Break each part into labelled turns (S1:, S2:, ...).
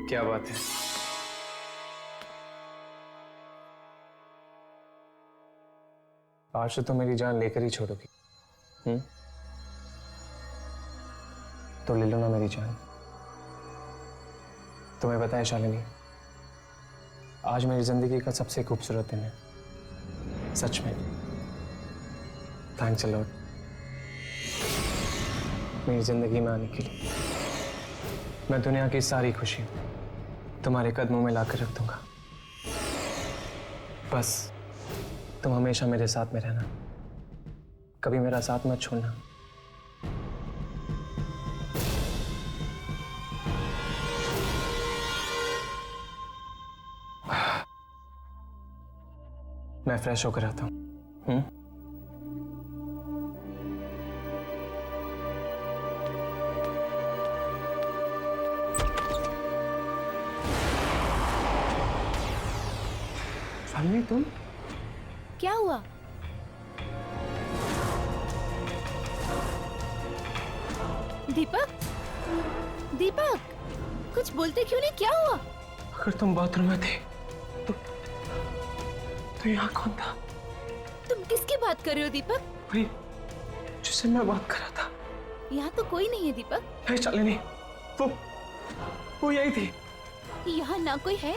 S1: क्या बात है? आज तो तुम मेरी जान लेकर ही छोड़ोगी। तो ले लो ना मेरी जान। तुम्हें पता है शालिनी, आज मेरी जिंदगी का सबसे खूबसूरत दिन है, सच में। थैंक्स अ लॉट मेरी जिंदगी में आने के लिए। मैं दुनिया की सारी खुशी तुम्हारे कदमों में लाकर रख दूंगा। बस तुम हमेशा मेरे साथ में रहना, कभी मेरा साथ मत छोड़ना। मैं फ्रेश होकर आता हूं। शालिनी तुम?
S2: क्या हुआ? दीपक, दीपक, कुछ बोलते क्यों नहीं? क्या हुआ?
S1: अगर तुम बाथरूम में थे तो यहाँ कौन था?
S2: तुम किसकी बात कर रहे हो दीपक?
S1: वही जिससे मैं बात कर रहा था।
S2: यहाँ तो कोई नहीं है दीपक।
S1: नहीं शालिनी, वो यही थी।
S2: यहाँ ना कोई है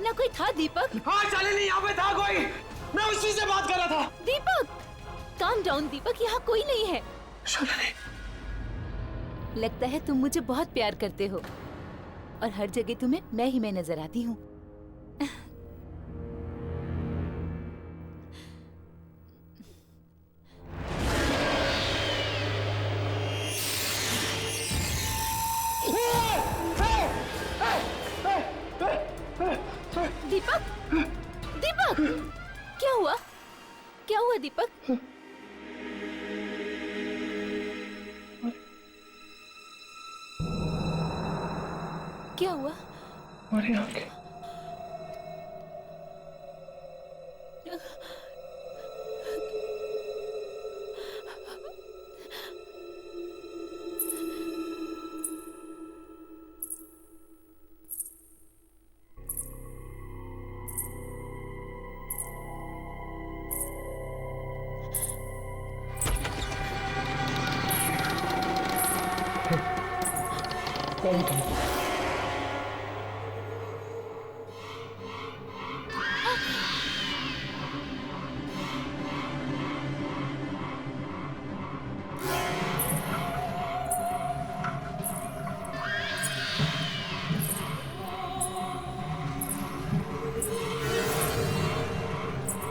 S2: ना कोई था दीपक।
S1: हाँ शालिनी, यहाँ पे था कोई। मैं उसी से बात कर रहा था।
S2: दीपक काम डाउन दीपक, यहाँ कोई नहीं है।
S1: शालिनी,
S2: लगता है तुम मुझे बहुत प्यार करते हो और हर जगह तुम्हें मैं नजर आती हूँ। दीपक, दीपक, क्या हुआ? क्या हुआ दीपक? क्या हुआ?
S1: हमारी आंखें। कौन था?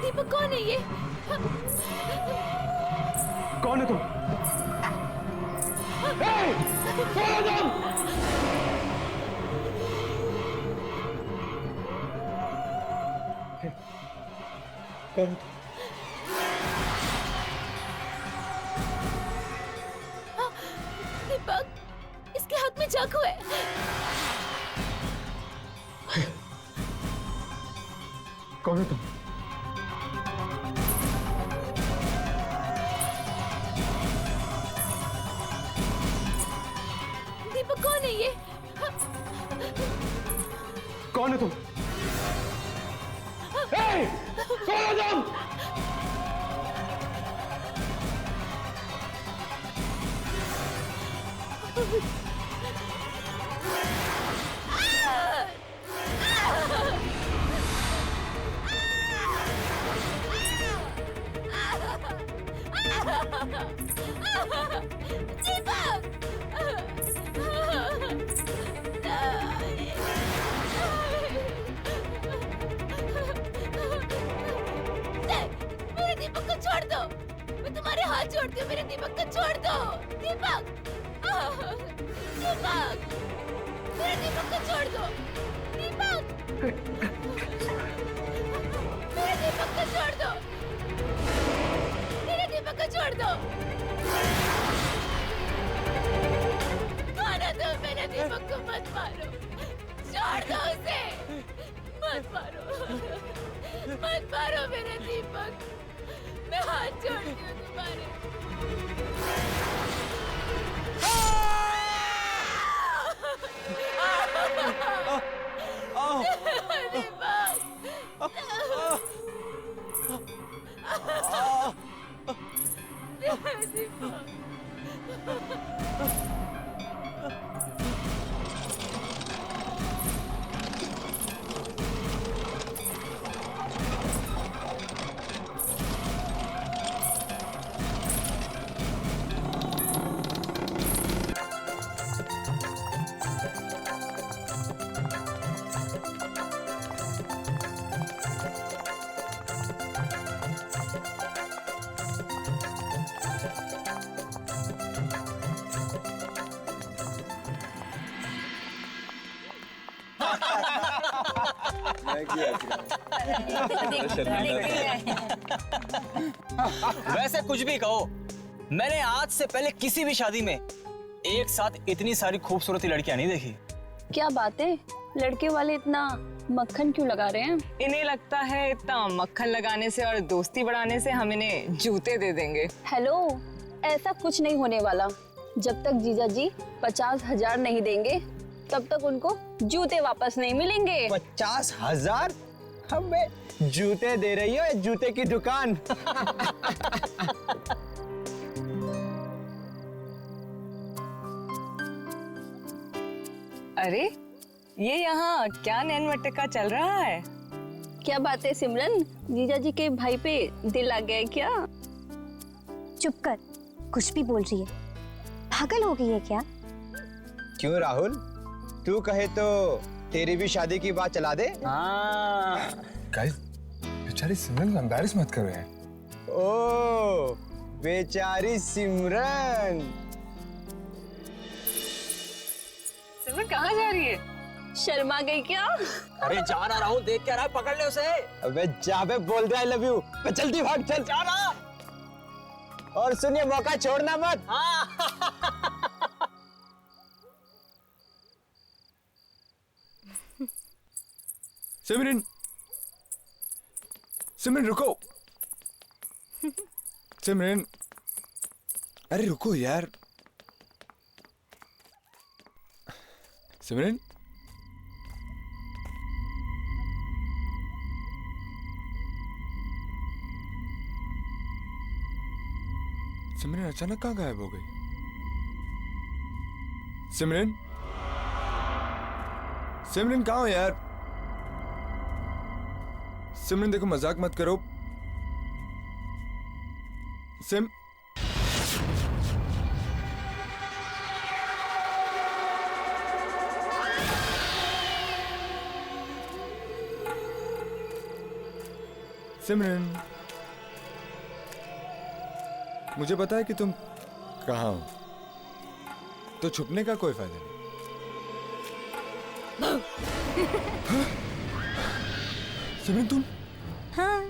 S2: दीपक कौन है ये?
S1: कौन है तुम? कौन है तुम? कौन?
S2: दीपक, इसके हाथ में चाकू है।
S1: कौन है तुम?
S2: दीपक कौन है ये?
S1: कौन है तुम? कौन है तुम?
S2: मेरे दीपक को छोड़ दो। मैं तुम्हारे हाथ जोड़ती हूँ, मेरे दीपक को छोड़ दो। दीपक, दीपक, मेरे दीपक को छोड़ दो। दीपक, मेरे दीपक को छोड़ दो। मेरे दीपक को छोड़ दो। मारो दो मेरे दीपक को, मत मारो। छोड़ दो उसे, मत मारो, मत मारो मेरे दीपक। मैं हाथ जोड़ती हूँ तुम्हारे। मेरे दीपक।
S3: वैसे कुछ भी कहो, मैंने आज से पहले किसी भी शादी में एक साथ इतनी सारी खूबसूरत लड़कियां नहीं देखी।
S4: क्या बात है, लड़के वाले इतना मक्खन क्यों लगा रहे हैं?
S5: इन्हें लगता है इतना मक्खन लगाने से और दोस्ती बढ़ाने से हम इन्हें जूते दे देंगे।
S4: हेलो, ऐसा कुछ नहीं होने वाला। जब तक जीजा जी 50,000 नहीं देंगे तब तक उनको जूते वापस नहीं मिलेंगे।
S6: 50,000? हमें जूते दे रही हो? जूते की दुकान।
S5: अरे ये यहाँ क्या नैन मटका चल रहा है?
S4: क्या बात है सिमरन, जीजा जी के भाई पे दिल आ गया है क्या?
S7: चुप कर, कुछ भी बोल रही है। पागल हो गई है क्या?
S6: क्यों राहुल, तू कहे तो तेरी भी शादी की बात चला दे।
S3: हाँ।
S8: गाइस, बेचारी सिमरन को एम्बैरेस मत करो यार।
S6: ओ, बेचारी सिमरन।
S5: सिमरन कहाँ जा रही है?
S4: शर्मा गई क्या?
S3: अरे जा ना राहुल, देख क्या रहा है, पकड़ ले उसे।
S6: अबे जा बे, बोल दे आई लव यू। जल्दी भाग, चल
S3: जा ना।
S6: और सुनिए, मौका छोड़ना मत।
S8: सिमरन, सिमरन रुको। सिमरन, अरे रुको यार। सिमरन, सिमरन अचानक कहाँ गायब हो गई? सिमरन, सिमरन कहाँ हो यार? सिमरन देखो, मजाक मत करो। सिम सिमरन, मुझे पता है कि तुम कहाँ हो, तो छुपने का कोई फायदा नहीं। सिमरन तुम?
S7: हाँ,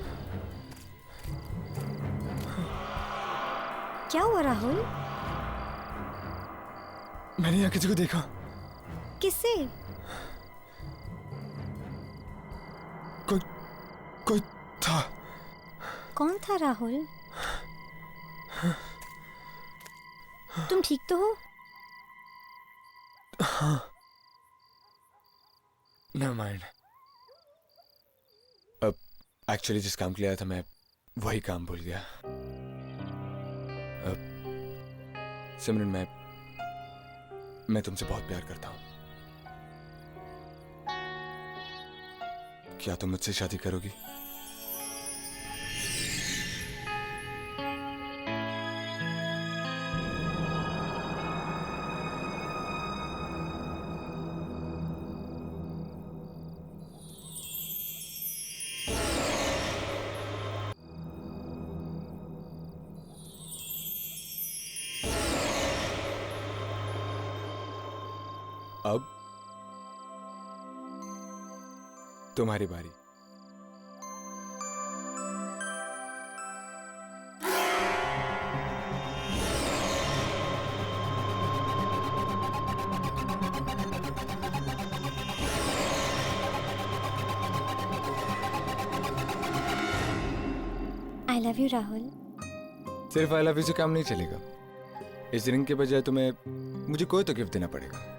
S7: क्या हुआ राहुल?
S8: मैंने यहाँ किसी को देखा।
S7: किससे?
S8: कोई कोई था।
S7: कौन था राहुल? तुम ठीक तो हो?
S8: हाँ, नेवर माइंड। अब एक्चुअली जिस काम के लिए आया था मैं वही काम भूल गया। अब सिमरन, मैं तुमसे बहुत प्यार करता हूँ। क्या तुम मुझसे शादी करोगी? अब तुम्हारी बारी।
S7: I love you Rahul.
S8: सिर्फ आई लव यू से काम नहीं चलेगा। इस रिंग के बजाय तुम्हें मुझे कोई तो गिफ्ट देना पड़ेगा।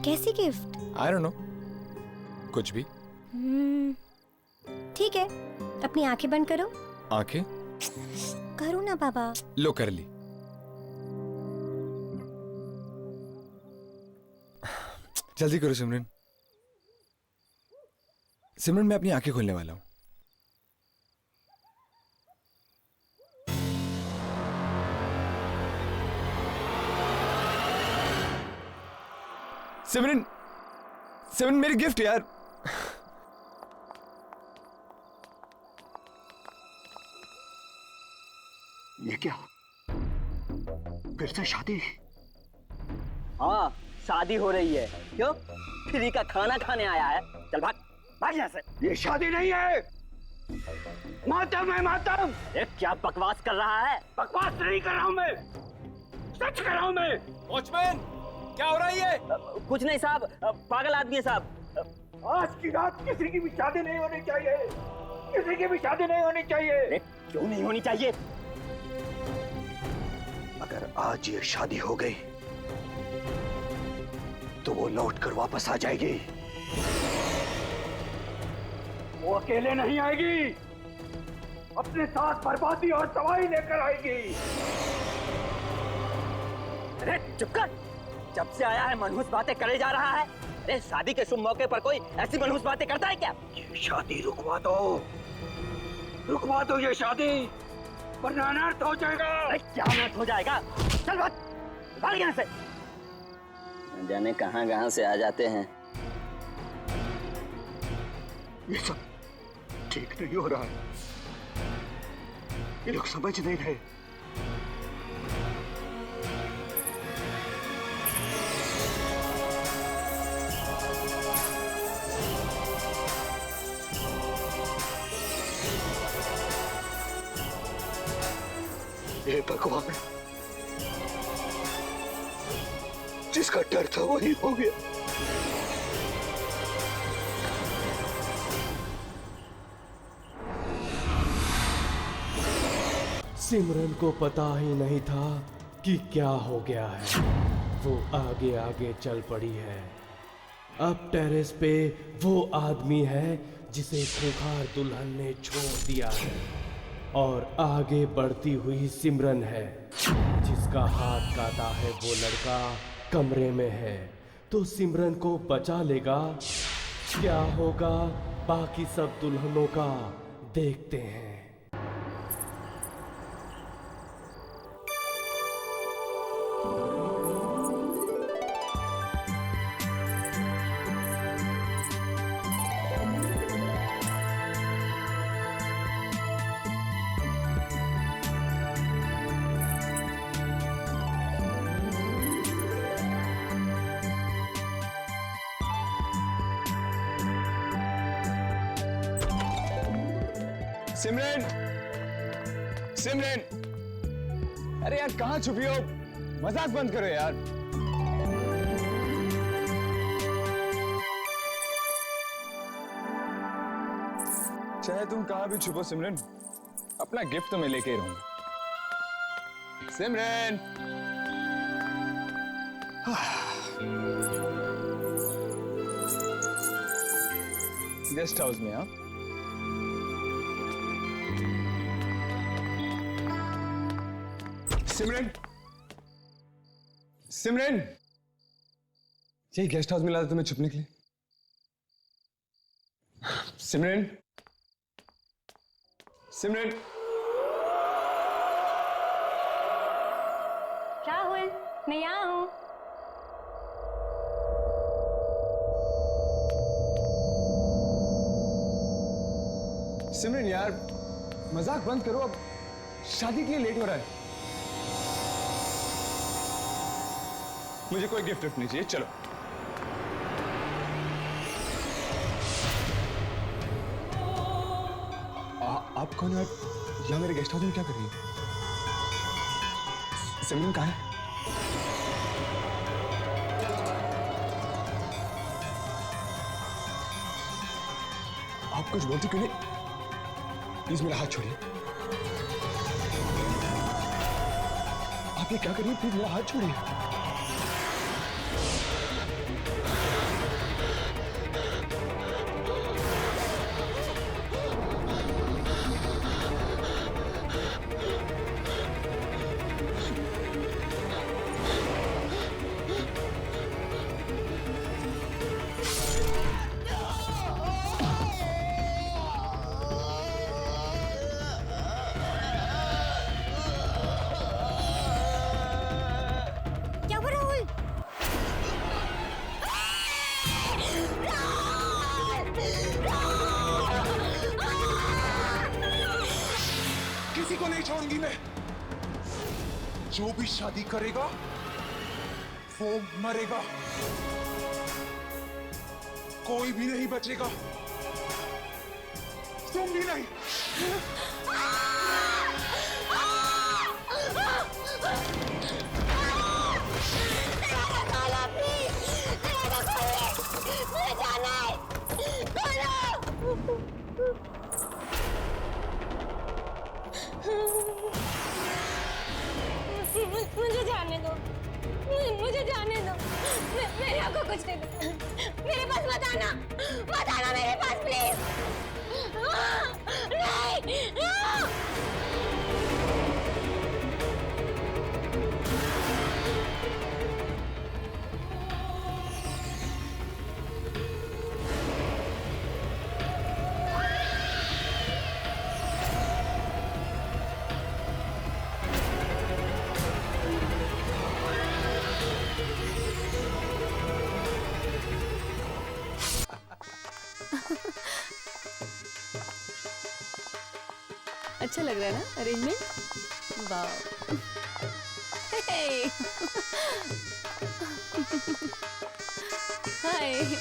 S7: कैसी गिफ्ट?
S8: आई डोंट नो, कुछ भी।
S7: ठीक है, अपनी आंखें बंद करो।
S8: आंखें?
S7: करो ना बाबा।
S8: लो, कर ली। जल्दी करो सिमरन। सिमरन मैं अपनी आंखें खोलने वाला हूं। सिमरन, सिमरन मेरी गिफ्ट यार।
S9: ये क्या? फिर से शादी?
S10: हाँ, शादी हो रही है। क्यों? फ्री का खाना खाने आया है। चल भाग, भाग यहाँ से।
S9: ये शादी नहीं है, मातम है मातम।
S10: ये क्या बकवास कर रहा है?
S9: बकवास नहीं कर रहा हूँ मैं, सच कर रहा हूँ मैं।
S3: वॉचमैन, क्या हो रहा है ये?
S10: कुछ नहीं साहब, पागल आदमी है साहब।
S9: आज की रात किसी की भी शादी नहीं होनी चाहिए, किसी की भी शादी नहीं होनी चाहिए।
S10: क्यों नहीं होनी चाहिए?
S9: अगर आज ये शादी हो गई तो वो लौट कर वापस आ जाएगी। वो अकेले नहीं आएगी, अपने साथ बर्बादी और तबाही लेकर आएगी।
S10: अरे चुप कर, जब से आया है मनहूस बातें करे जा रहा है। अरे शादी के शुभ मौके पर कोई ऐसी मनहूस बातें करता है क्या?
S9: ये शादी रुकवा दो ये शादी, वरना अनर्थ हो जाएगा।
S10: अरे क्या अनर्थ हो जाएगा? चल भाग, भाग यहाँ से। न जाने कहाँ से आ जाते हैं।
S9: ये सब ठीक नहीं हो रहा है, ये लोग समझ नहीं रहे। हे भगवान, जिसका डर था वही हो गया।
S11: सिमरन को पता ही नहीं था कि क्या हो गया है। वो आगे आगे चल पड़ी है। अब टेरेस पे वो आदमी है जिसे खूंखार दुल्हन ने छोड़ दिया है, और आगे बढ़ती हुई सिमरन है जिसका हाथ काटा है वो लड़का कमरे में है। तो सिमरन को बचा लेगा? क्या होगा बाकी सब दुल्हनों का, देखते हैं।
S8: सिमरन, सिमरन, अरे यार कहाँ छुपी हो? मजाक बंद करो यार। चाहे तुम कहाँ भी छुपो सिमरन, अपना गिफ्ट तो मैं लेके ही रहूंगा। सिमरन, गेस्ट हाउस में। हाँ, सिमरन, सिमरन, यही गेस्ट हाउस मिला था तुम्हें छुपने के लिए। सिमरन, सिमरन,
S7: राहुल, मैं यहाँ हूँ।
S8: सिमरन यार मजाक बंद करो, अब शादी के लिए लेट हो रहा है। मुझे कोई गिफ्ट नहीं चाहिए, चलो। आप कौन है? यहाँ मेरे गेस्ट हाउस में क्या कर रही है? सिमरन कहाँ है? आप कुछ बोलती क्यों नहीं? प्लीज मेरा हाथ छोड़िए। आप ये क्या कर रही है? प्लीज मेरा हाथ छोड़िए।
S12: में जो भी शादी करेगा वो मरेगा, कोई भी नहीं बचेगा, तुम भी नहीं।
S2: मुझे जाने दो, मुझे जाने दो। मेरे आपको कुछ नहीं दो। मेरे पास मत आना मेरे पास प्लीज। नहीं।
S4: अच्छा लग रहा है ना अरेंजमेंट? वाह। हाय।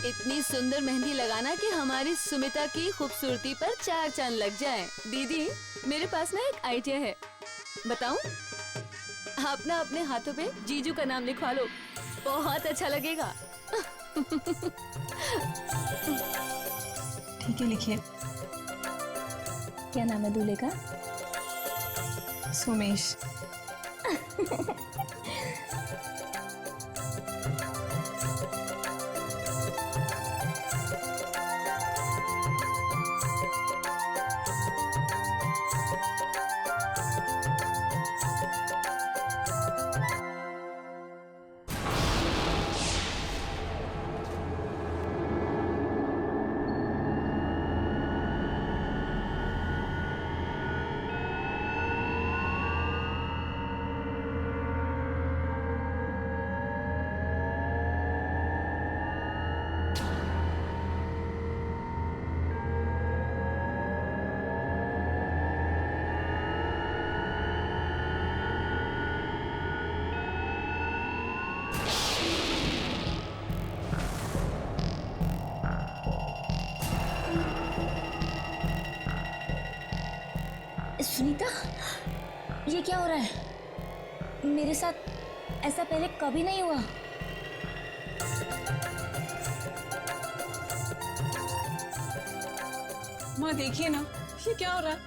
S4: इतनी सुंदर मेहंदी लगाना कि हमारी सुमिता की खूबसूरती पर 4 चांद लग जाए। दीदी, मेरे पास ना एक आइडिया है, बताऊं? आप ना अपने हाथों पे जीजू का नाम लिखवा लो, बहुत अच्छा लगेगा।
S2: ठीक है, लिखिए। क्या नाम है दूल्हे का? सोमेश।
S13: सुनीता, ये क्या हो रहा है? मेरे साथ ऐसा पहले कभी नहीं हुआ।
S5: माँ देखिए ना, ये क्या हो रहा है?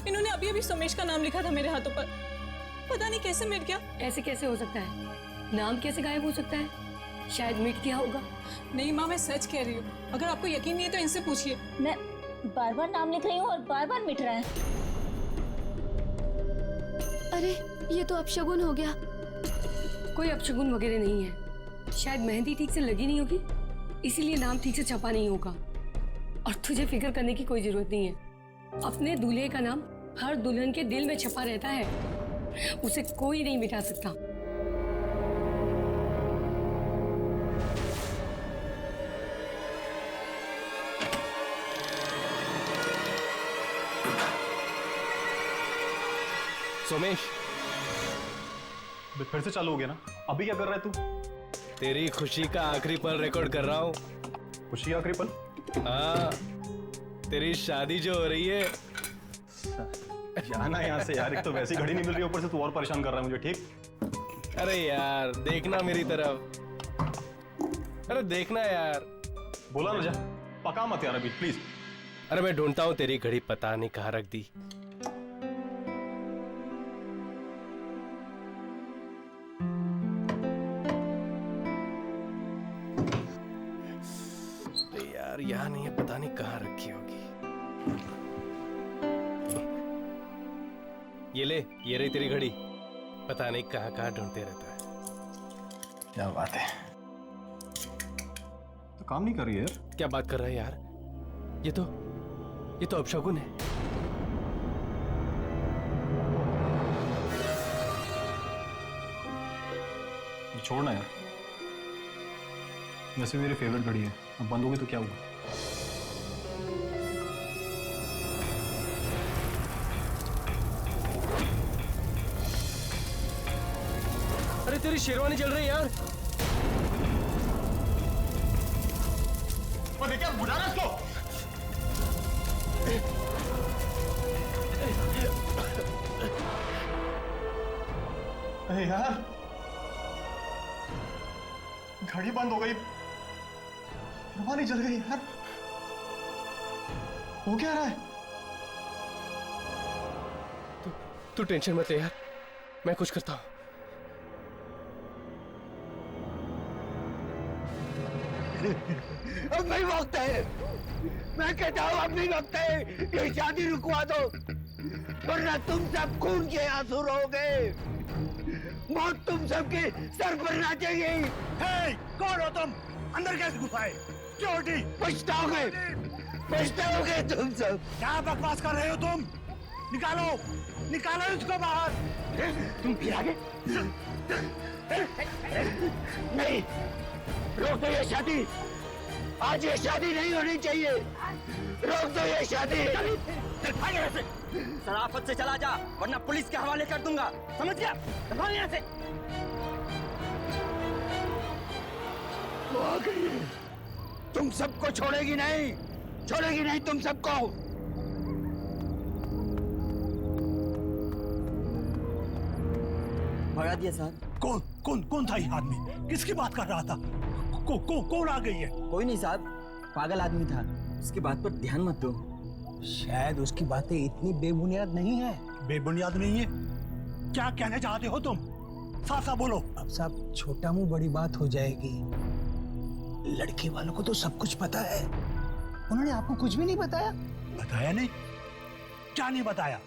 S5: इन्होंने अभी अभी सोमेश का नाम लिखा था मेरे हाथों पर, पता नहीं कैसे मिट गया।
S14: ऐसे कैसे हो सकता है? नाम कैसे गायब हो सकता है? शायद मिट गया होगा।
S5: नहीं माँ, मैं सच कह रही हूँ, अगर आपको यकीन नहीं है तो इनसे पूछिए।
S13: मैं बार बार नाम लिख रही हूँ और बार बार मिट रहा है।
S4: अरे, ये तो अपशगुन हो गया।
S14: कोई अपशगुन वगैरह नहीं है, शायद मेहंदी ठीक से लगी नहीं होगी, इसीलिए नाम ठीक से छपा नहीं होगा। और तुझे फिक्र करने की कोई जरूरत नहीं है। अपने दूल्हे का नाम हर दुल्हन के दिल में छपा रहता है, उसे कोई नहीं मिटा सकता।
S11: सोमेश,
S15: फिर से चालू हो गया ना? अभी क्या कर रहा है तू?
S11: तेरी खुशी का आखिरी पल रिकॉर्ड कर रहा हूँ।
S15: खुशी का आखिरी पल?
S11: हाँ, तेरी शादी जो हो रही है।
S15: जाना यहाँ से यार, एक तो वैसी घड़ी नहीं मिल रही, ऊपर से तू और परेशान कर रहा है मुझे। ठीक?
S11: अरे यार, देखना मेरी तरफ। अरे देखना यार।
S15: बोला ना, जा पका मत यार अभी प्लीज।
S11: अरे मैं ढूंढता हूँ तेरी घड़ी, पता नहीं कहाँ रख दी। यार यहाँ नहीं है, पता नहीं कहाँ रखी होगी। ये रही तेरी घड़ी, पता नहीं कहाँ कहाँ ढूंढते रहता है।
S15: क्या बात है, तो काम नहीं कर रही है यार।
S11: क्या बात कर रहा है यार? ये तो अपशगुन है।
S15: छोड़ना यार, वैसे मेरी फेवरेट घड़ी है, अब बंद होगी तो क्या हुआ?
S11: अरे तेरी शेरवानी जल रही है यार।
S12: और देखिए बुला रहा इसको।
S15: अरे यार, घड़ी बंद हो गई, शेरवानी जल गई यार, हो क्या रहा है?
S11: तू टेंशन मत ले यार, मैं कुछ करता हूं।
S9: अब नहीं वक्त है, मैं कहता हूँ अब नहीं वक्त है, ये शादी रुकवा दो वरना तुम सब खून के आंसू रहोगे, मौत तुम सबके सर पर नाचेगी। हे, कौन हो तुम? अंदर कैसे घुस आए? चोटी पछताओगे, पछताओगे तुम सब। क्या बकवास कर रहे हो तुम? निकालो, निकालो इसको बाहर। तुम फिर आगे? नहीं, रोक दो ये शादी, आज ये शादी नहीं होनी चाहिए, रोक दो ये शादी।
S10: शराफत से चला जा वरना पुलिस के हवाले कर दूंगा, समझ गया? चलो यहाँ से।
S9: वो आ गई है, तुम सबको छोड़ेगी नहीं, छोड़ेगी नहीं तुम सबको।
S10: भगा दिया साहब।
S9: कौन कौन कौन था ये आदमी? किसकी बात कर रहा था? कौन आ गई है?
S10: कोई नहीं साहब, पागल आदमी था, उसकी बात पर ध्यान मत दो।
S9: शायद उसकी बातें इतनी बेबुनियाद नहीं है। बेबुनियाद नहीं है? क्या कहना चाहते हो तुम? साफ साफ बोलो। अब सब छोटा मुंह बड़ी बात हो जाएगी। लड़के वालों को तो सब कुछ पता है, उन्होंने आपको कुछ भी नहीं बताया? बताया नहीं? क्या नहीं बताया?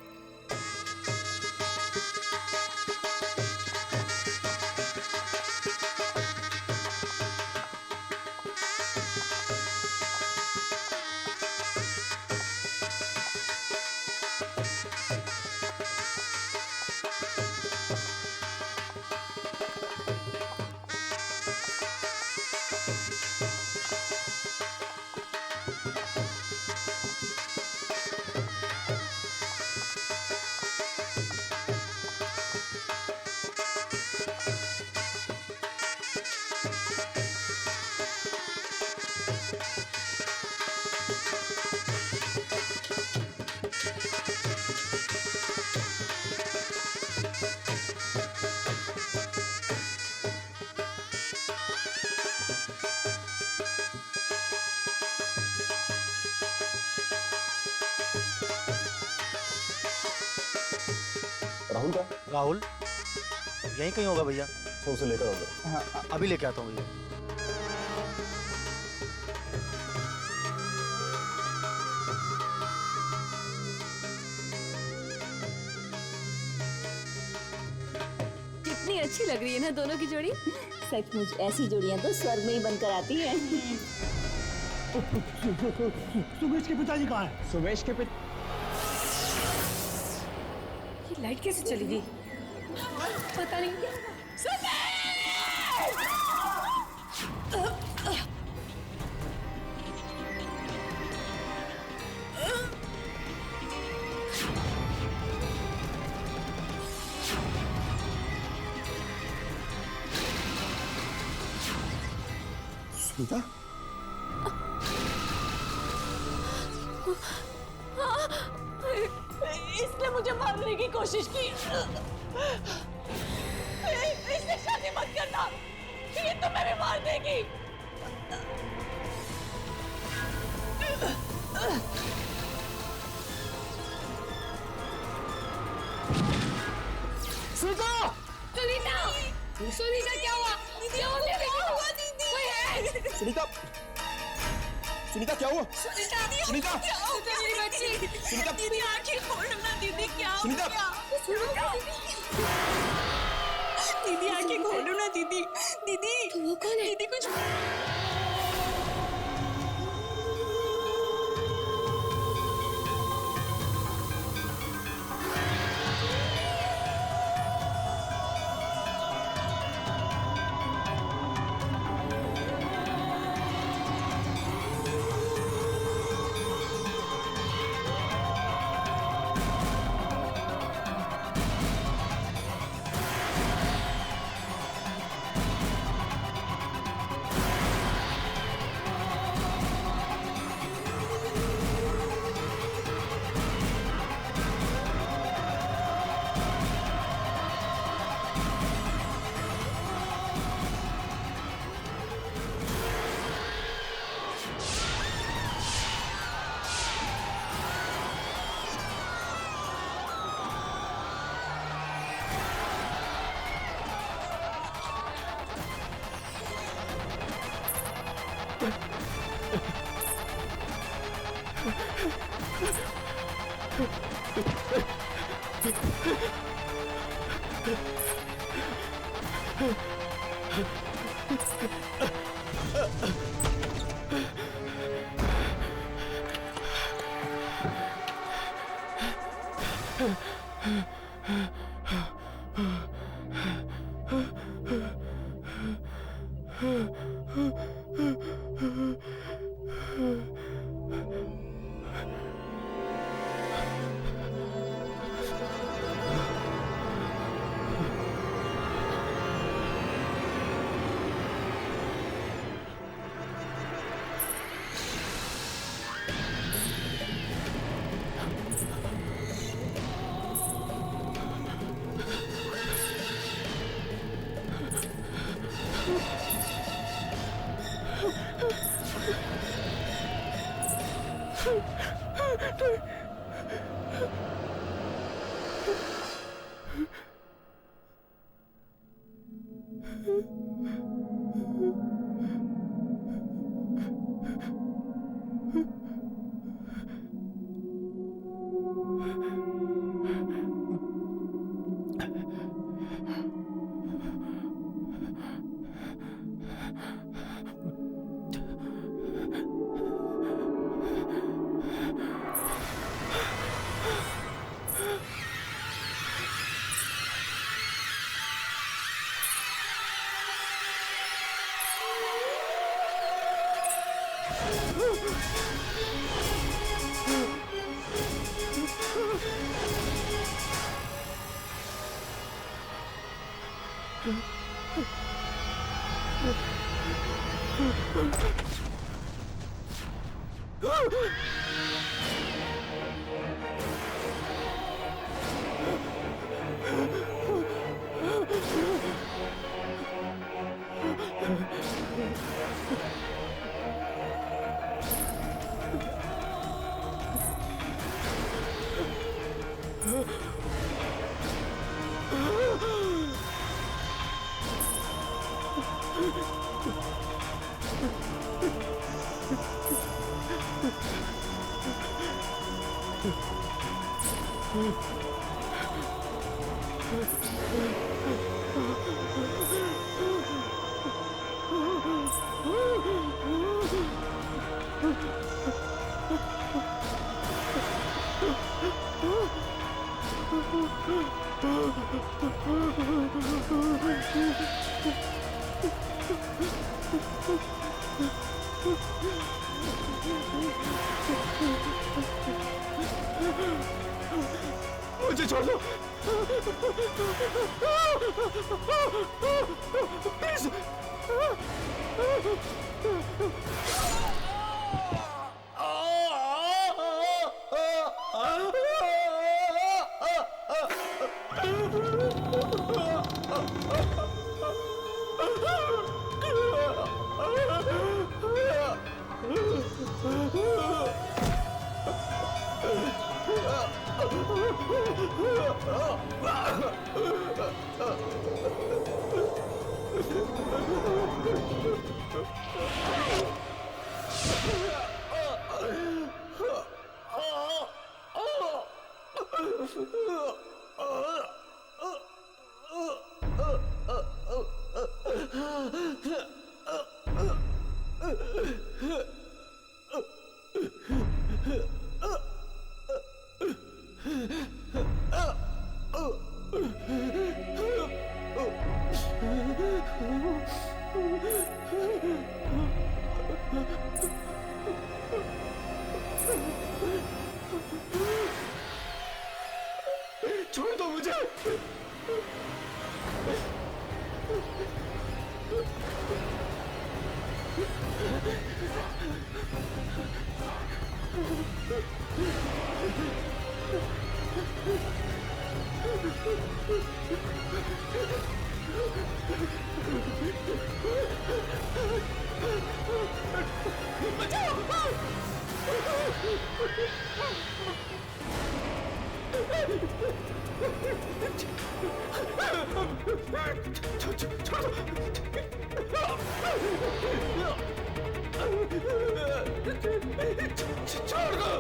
S15: राहुल का?
S16: राहुल यहीं कहीं होगा भैया।
S15: तो उसे लेकर आओगे?
S16: हाँ, अभी लेके आता हूँ भैया।
S4: कितनी अच्छी लग रही है ना दोनों की जोड़ी।
S13: सचमुच ऐसी जोड़ियां तो स्वर्ग में ही बनकर आती हैं।
S9: सुमेश के पिताजी कहाँ हैं?
S6: सुमेश के पिता?
S14: ये लाइट कैसे चली गई? पता नहीं।
S9: सुनीता?
S5: इसने मुझे मारने की कोशिश की। इससे शादी मत करना, ये तुम्हें भी मार देगी।
S9: सुनीता!
S14: सुनीता! सुनीता क्या हुआ? क्या हुआ दीदी? कोई है?
S16: सुनीता! सुनीता क्या हुआ?
S5: सुनीता!
S16: सुनीता!
S5: मेरी बच्ची!
S16: सुनीता!
S5: दीदी आंखें खोलो ना दीदी, क्या हो
S16: सुनीता!
S5: गया? दीदी आंखें खोलो ना दीदी। दीदी
S14: वो कौन है?
S5: दीदी कुछ
S9: मुझे छोड़ दो प्लीज। छोड़ दो मुझे। छोड़ दो।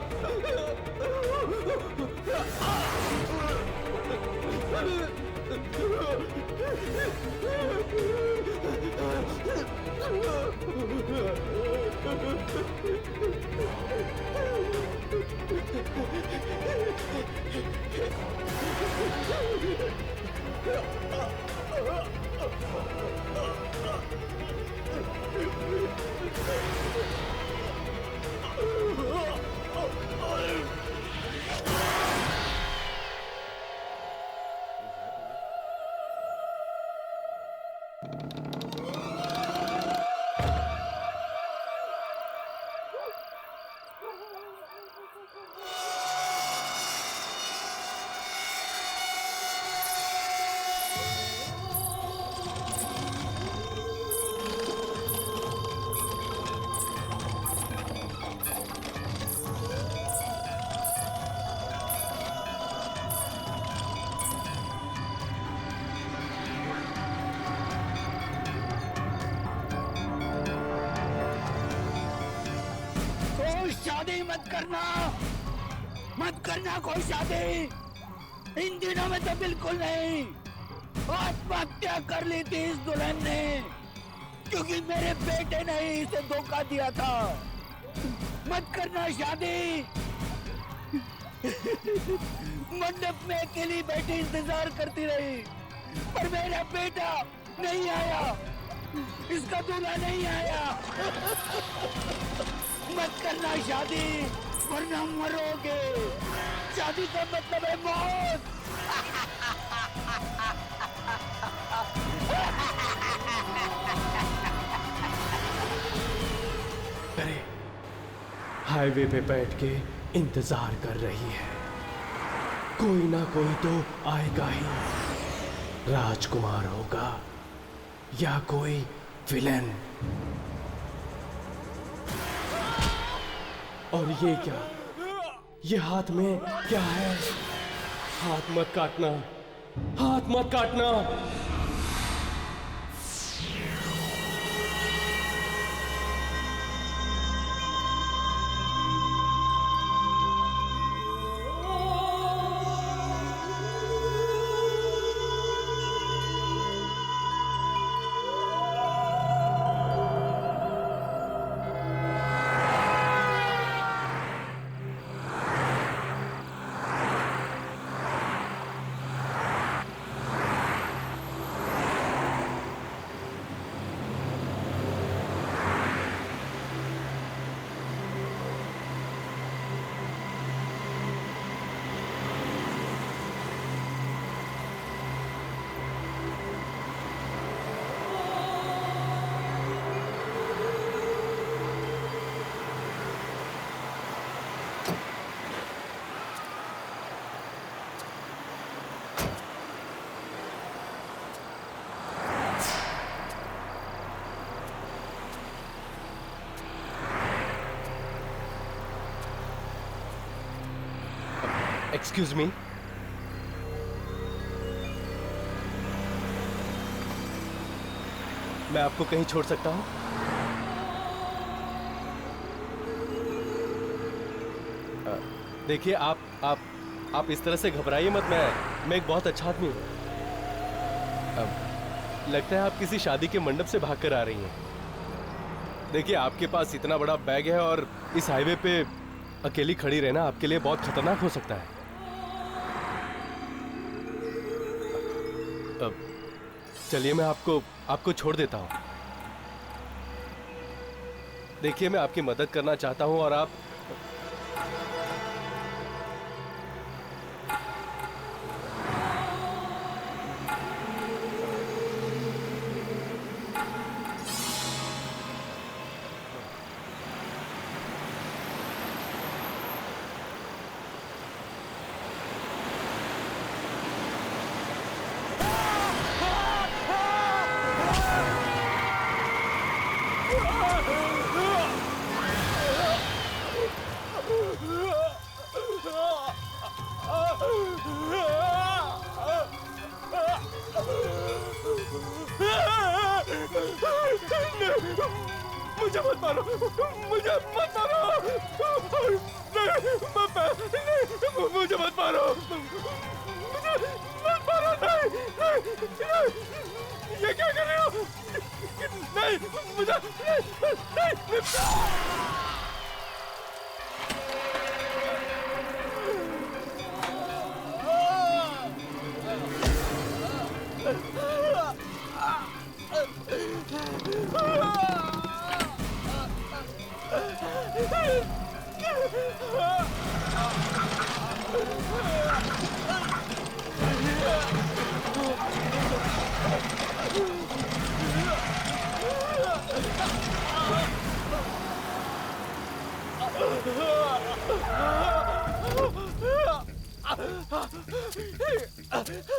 S9: कोई शादी मत करना कोई शादी। इन दिनों में तो बिल्कुल नहीं। आत्महत्या कर ली थी इस दुल्हन ने, क्योंकि मेरे बेटे ने ही इसे धोखा दिया था। मत करना शादी। मंडप में अकेली बैठी इंतजार करती रही, पर मेरा बेटा नहीं आया, इसका दूल्हा नहीं आया। मत करना शादी, वरना मरोगे। शादी का मतलब है मौत।
S11: अरे हाईवे पे बैठ के इंतजार कर रही है, कोई ना कोई तो आएगा ही। राजकुमार होगा या कोई विलेन। और ये क्या, ये हाथ में क्या है? हाथ मत काटना, हाथ मत काटना। एक्सक्यूज मी, मैं आपको कहीं छोड़ सकता हूं? देखिए आप इस तरह से घबराइए मत। मैं एक बहुत अच्छा आदमी हूं। लगता है आप किसी शादी के मंडप से भागकर आ रही हैं। देखिए आपके पास इतना बड़ा बैग है और इस हाईवे पे अकेली खड़ी रहना आपके लिए बहुत खतरनाक हो सकता है। चलिए मैं आपको छोड़ देता हूं। देखिए मैं आपकी मदद करना चाहता हूं और आप मुझे मत मारो, मुझे मत मारो, मुझे मत मारो, मुझे मत मारो, ये क्या कर रहे हो? नहीं, मुझे नहीं।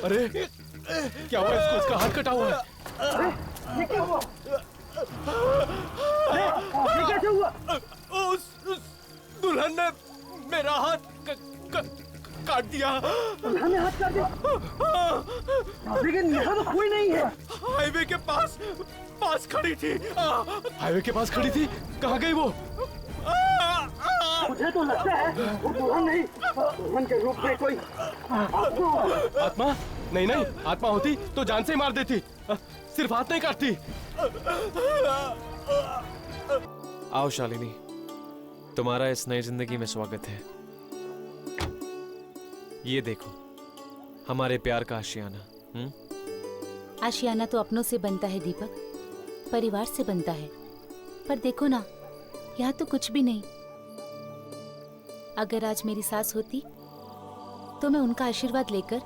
S11: अरे क्या हुआ इसको? इसका हाथ कटा हुआ है।
S9: ये क्या हुआ? ये कैसे हुआ?
S11: उस दुल्हन ने मेरा हाथ काट दिया।
S9: दुल्हन ने हाथ काट दिया? लेकिन यहाँ तो कोई नहीं है।
S11: हाईवे के पास खड़ी थी। हाईवे के पास खड़ी थी? कहाँ गई वो?
S9: मुझे तो लगता है वो दुल्हन नहीं, दुल्हन के रूप में कोई
S11: आत्मा। नहीं, आत्मा होती तो जान से ही मार देती, सिर्फ हाथ नहीं काटती।
S17: आओ शालिनी, तुम्हारा इस नई जिंदगी में स्वागत है। ये देखो हमारे प्यार का आशियाना।
S18: आशियाना तो अपनों से बनता है दीपक, परिवार से बनता है। पर देखो ना, यहाँ तो कुछ भी नहीं। अगर आज मेरी सास होती तो मैं उनका आशीर्वाद लेकर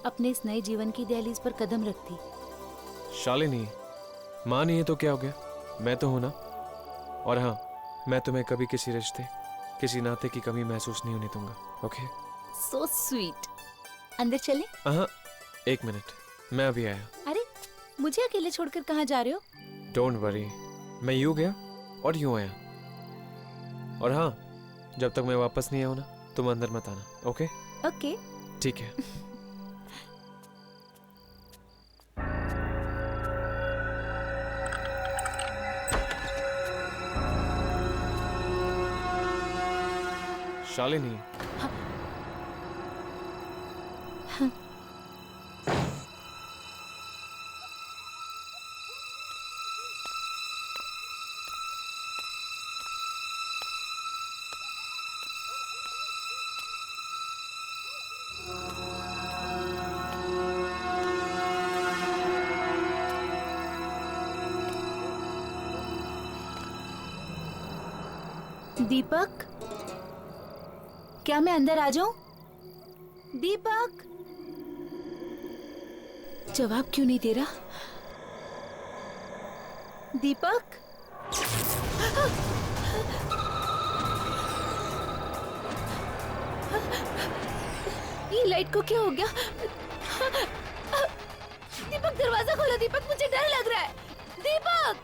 S18: अपने इस नए जीवन की दहलीज पर कदम रखती।
S17: शालिनी, माँ नहीं है तो क्या हो गया, मैं तो हूं ना। और हाँ, मैं तुम्हें कभी किसी रिश्ते, किसी नाते की कमी महसूस नहीं होने दूंगा। ओके?
S18: So sweet. अंदर चले?
S17: हाँ, 1 मिनट, मैं अभी आया।
S18: अरे मुझे अकेले छोड़कर कहाँ जा रहे हो?
S17: डोंट वरी, मैं यूं गया और यूं आया। और हाँ, जब तक मैं वापस नहीं आऊं ना, तुम अंदर मत आना। ओके?
S18: ओके।
S17: ठीक है। शालिनी।
S18: हाँ। दीपक, क्या मैं अंदर आ जाऊं? दीपक, जवाब क्यों नहीं दे रहा? दीपक, ये लाइट को क्या हो गया? दीपक, दरवाजा खोलो। दीपक, मुझे डर लग रहा है। दीपक,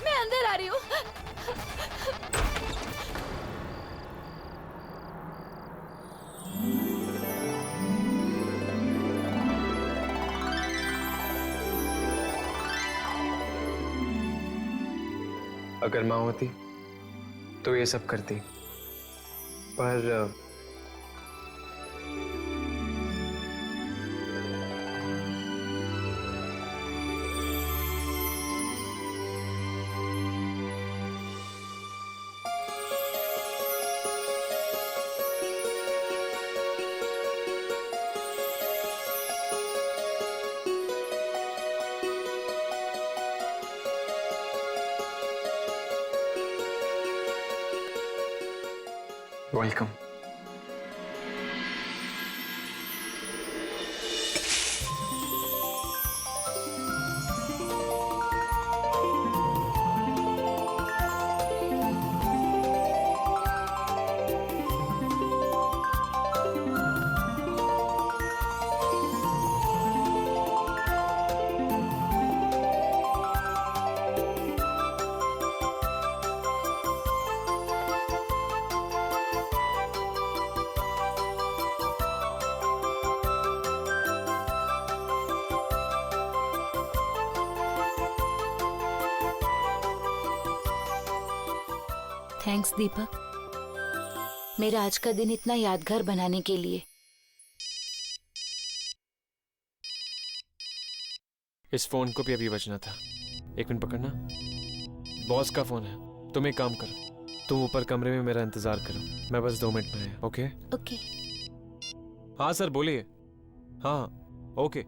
S18: मैं अंदर आ रही हूँ।
S1: अगर माँ होती तो ये सब करती, पर वेलकम।
S18: थैंक्स दीपक, मेरा आज का दिन इतना यादगार बनाने के लिए।
S17: इस फोन को भी अभी बजना था। 1 मिनट पकड़ना। बॉस का फोन है। तुम एक काम करो, तुम ऊपर कमरे में मेरा इंतजार करो, मैं बस 2 मिनट में आया। Okay
S18: okay.
S17: हाँ सर बोलिए। हाँ ओके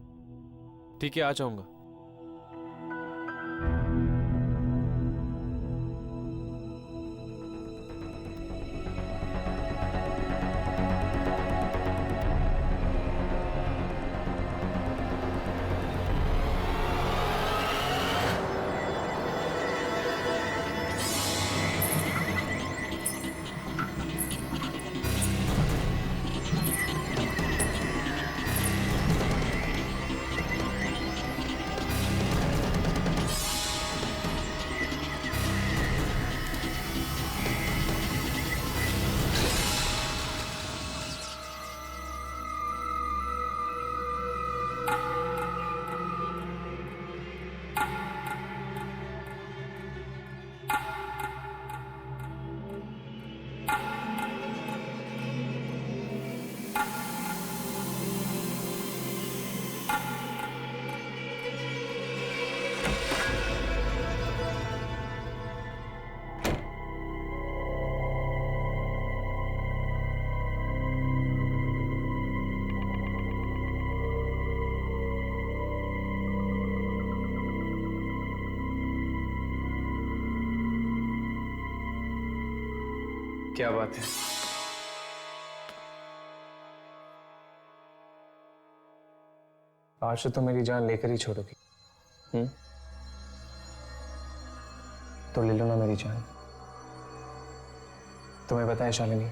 S17: ठीक है, आ जाऊंगा।
S1: क्या बात है? आज तो मेरी जान लेकर ही छोड़ोगी। तो ले लो ना मेरी जान। तुम्हें पता है शालिनी,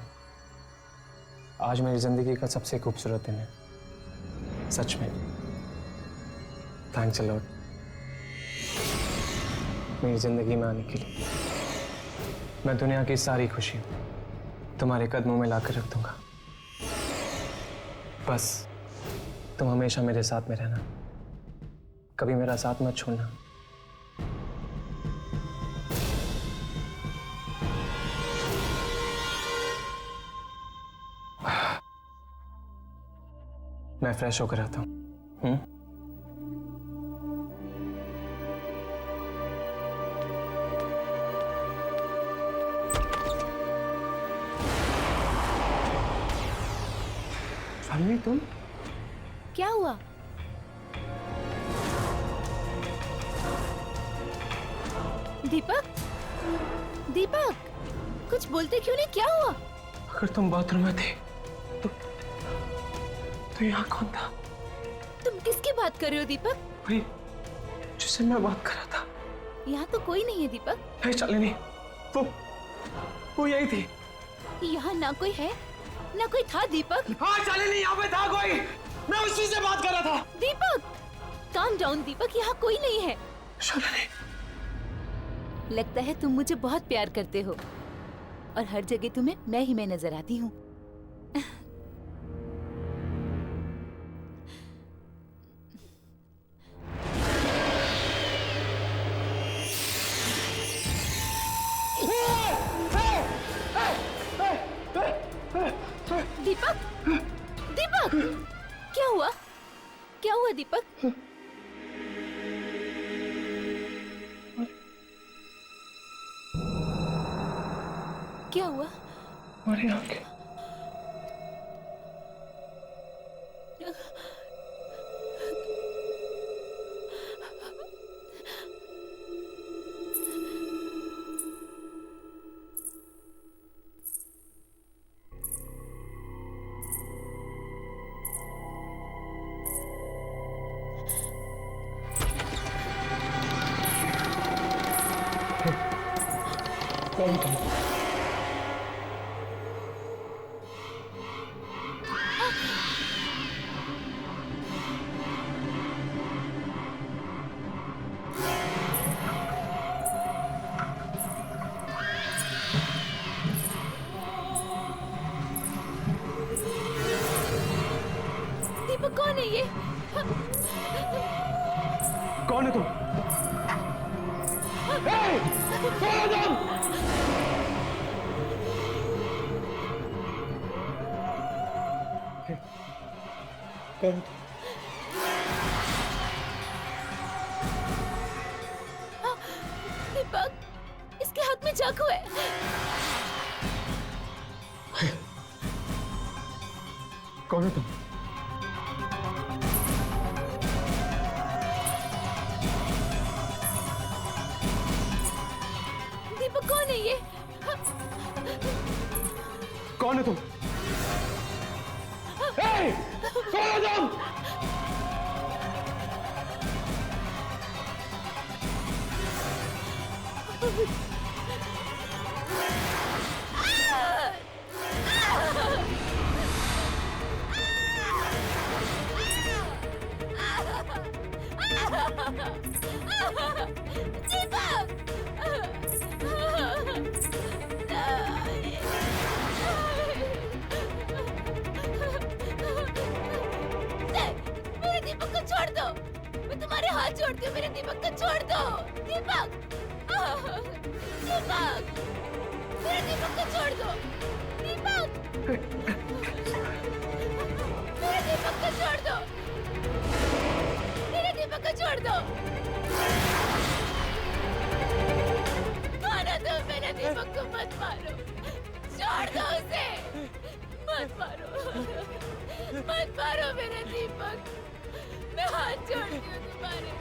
S1: आज मेरी जिंदगी का सबसे खूबसूरत दिन है, सच में। थैंक्स अ लॉट मेरी जिंदगी में आने के लिए। मैं दुनिया की सारी खुशी तुम्हारे कदमों में लाकर रख दूंगा। बस तुम हमेशा मेरे साथ में रहना, कभी मेरा साथ मत छोड़ना। मैं फ्रेश होकर आता हूं। शालिनी तुम?
S18: क्या हुआ? दीपक, दीपक, कुछ बोलते क्यों नहीं? क्या हुआ?
S1: अगर तुम बाथरूम में थे तो यहाँ कौन था?
S18: तुम किसकी बात कर रहे हो दीपक?
S1: वही जिससे मैं बात कर रहा था।
S18: यहाँ तो कोई नहीं है दीपक।
S1: नहीं शालिनी, वो यही थी।
S18: यहाँ ना कोई है ना कोई था दीपक।
S1: हाँ शालिनी, यहाँ पे था कोई, मैं उसी से बात कर रहा था।
S18: दीपक काम डाउन दीपक, यहाँ कोई नहीं है।
S1: शालिनी,
S18: लगता है तुम मुझे बहुत प्यार करते हो और हर जगह तुम्हें मैं ही मैं नजर आती हूँ। दीपक, दीपक, क्या हुआ? क्या हुआ दीपक? क्या हुआ?
S1: हमारी आंखें। कौन था?
S18: दीपक कौन है ये?
S1: कौन है तुम? कौन है तुम? कौन?
S2: में चाकू है।
S1: कौन है तुम?
S2: दीपक कौन है ये?
S1: कौन है तुम? कौन है तुम?
S2: मेरे दीपक को छोड़ दो, मैं तुम्हारे हाथ जोड़ती हूँ, मेरे दीपक को छोड़ दो। दीपक, दीपक, मेरे दीपक को छोड़ दो। दीपक, मेरे दीपक को छोड़ दो, मेरे दीपक को छोड़ दो। मारो तो मेरे दीपक को मत मारो, छोड़ दो उसे, मत मारो, मत मारो मेरे दीपक, मैं हाथ जोड़ती हूँ तुम्हारे।